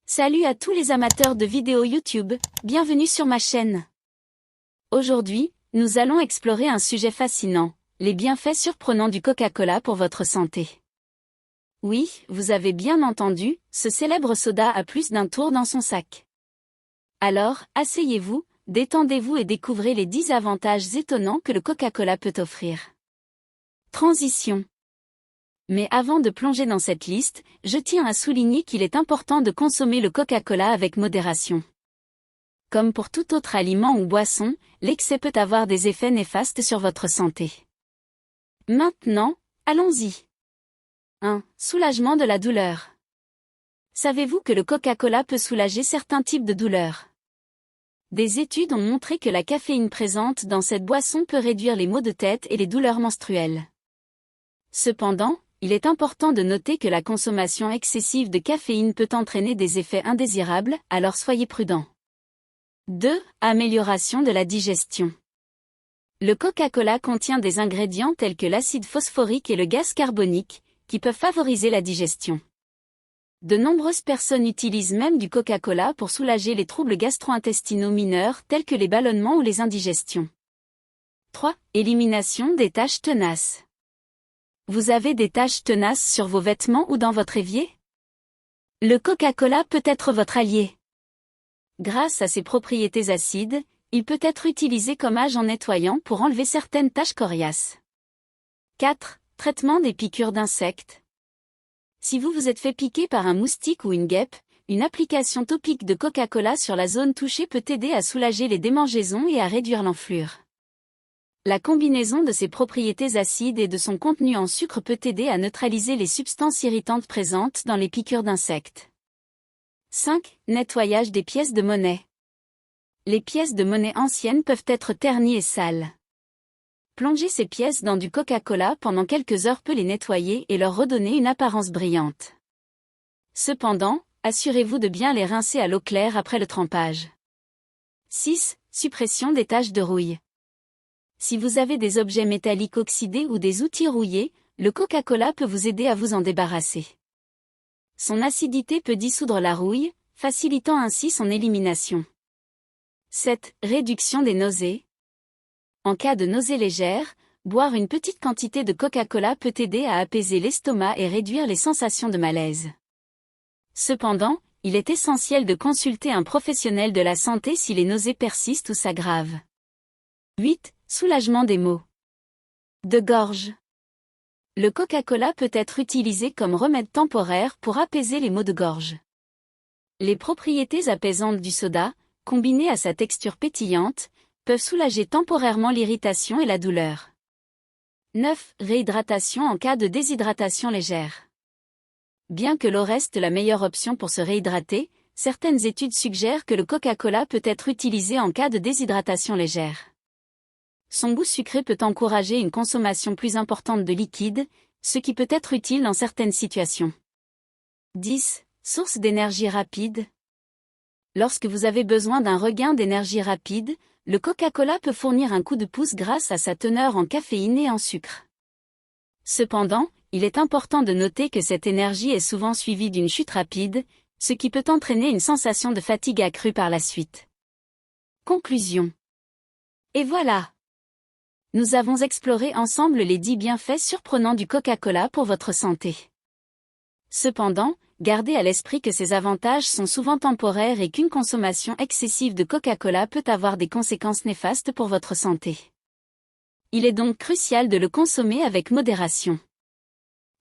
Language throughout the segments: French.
Salut à tous les amateurs de vidéos YouTube, bienvenue sur ma chaîne. Aujourd'hui, nous allons explorer un sujet fascinant, les bienfaits surprenants du Coca-Cola pour votre santé. Oui, vous avez bien entendu, ce célèbre soda a plus d'un tour dans son sac. Alors, asseyez-vous, détendez-vous et découvrez les 10 avantages étonnants que le Coca-Cola peut offrir. Transition. Mais avant de plonger dans cette liste, je tiens à souligner qu'il est important de consommer le Coca-Cola avec modération. Comme pour tout autre aliment ou boisson, l'excès peut avoir des effets néfastes sur votre santé. Maintenant, allons-y. 1. Soulagement de la douleur. Savez-vous que le Coca-Cola peut soulager certains types de douleurs? Des études ont montré que la caféine présente dans cette boisson peut réduire les maux de tête et les douleurs menstruelles. Cependant, il est important de noter que la consommation excessive de caféine peut entraîner des effets indésirables, alors soyez prudents. 2. Amélioration de la digestion. Le Coca-Cola contient des ingrédients tels que l'acide phosphorique et le gaz carbonique, qui peuvent favoriser la digestion. De nombreuses personnes utilisent même du Coca-Cola pour soulager les troubles gastro-intestinaux mineurs tels que les ballonnements ou les indigestions. 3. Élimination des taches tenaces. Vous avez des taches tenaces sur vos vêtements ou dans votre évier? Le Coca-Cola peut être votre allié. Grâce à ses propriétés acides, il peut être utilisé comme agent nettoyant pour enlever certaines taches coriaces. 4. Traitement des piqûres d'insectes. Si vous vous êtes fait piquer par un moustique ou une guêpe, une application topique de Coca-Cola sur la zone touchée peut aider à soulager les démangeaisons et à réduire l'enflure. La combinaison de ses propriétés acides et de son contenu en sucre peut aider à neutraliser les substances irritantes présentes dans les piqûres d'insectes. 5. Nettoyage des pièces de monnaie. Les pièces de monnaie anciennes peuvent être ternies et sales. Plonger ces pièces dans du Coca-Cola pendant quelques heures peut les nettoyer et leur redonner une apparence brillante. Cependant, assurez-vous de bien les rincer à l'eau claire après le trempage. 6. Suppression des taches de rouille. Si vous avez des objets métalliques oxydés ou des outils rouillés, le Coca-Cola peut vous aider à vous en débarrasser. Son acidité peut dissoudre la rouille, facilitant ainsi son élimination. 7. Réduction des nausées. En cas de nausées légères, boire une petite quantité de Coca-Cola peut aider à apaiser l'estomac et réduire les sensations de malaise. Cependant, il est essentiel de consulter un professionnel de la santé si les nausées persistent ou s'aggravent. 8. Soulagement des maux de gorge. Le Coca-Cola peut être utilisé comme remède temporaire pour apaiser les maux de gorge. Les propriétés apaisantes du soda, combinées à sa texture pétillante, peuvent soulager temporairement l'irritation et la douleur. 9. Réhydratation en cas de déshydratation légère. Bien que l'eau reste la meilleure option pour se réhydrater, certaines études suggèrent que le Coca-Cola peut être utilisé en cas de déshydratation légère. Son goût sucré peut encourager une consommation plus importante de liquide, ce qui peut être utile dans certaines situations. 10. Source d'énergie rapide. Lorsque vous avez besoin d'un regain d'énergie rapide, le Coca-Cola peut fournir un coup de pouce grâce à sa teneur en caféine et en sucre. Cependant, il est important de noter que cette énergie est souvent suivie d'une chute rapide, ce qui peut entraîner une sensation de fatigue accrue par la suite. Conclusion. Et voilà! Nous avons exploré ensemble les 10 bienfaits surprenants du Coca-Cola pour votre santé. Cependant, gardez à l'esprit que ces avantages sont souvent temporaires et qu'une consommation excessive de Coca-Cola peut avoir des conséquences néfastes pour votre santé. Il est donc crucial de le consommer avec modération.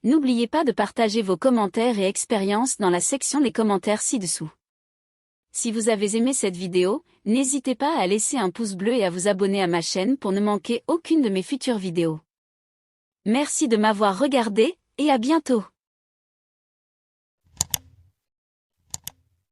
N'oubliez pas de partager vos commentaires et expériences dans la section des commentaires ci-dessous. Si vous avez aimé cette vidéo, n'hésitez pas à laisser un pouce bleu et à vous abonner à ma chaîne pour ne manquer aucune de mes futures vidéos. Merci de m'avoir regardé, et à bientôt!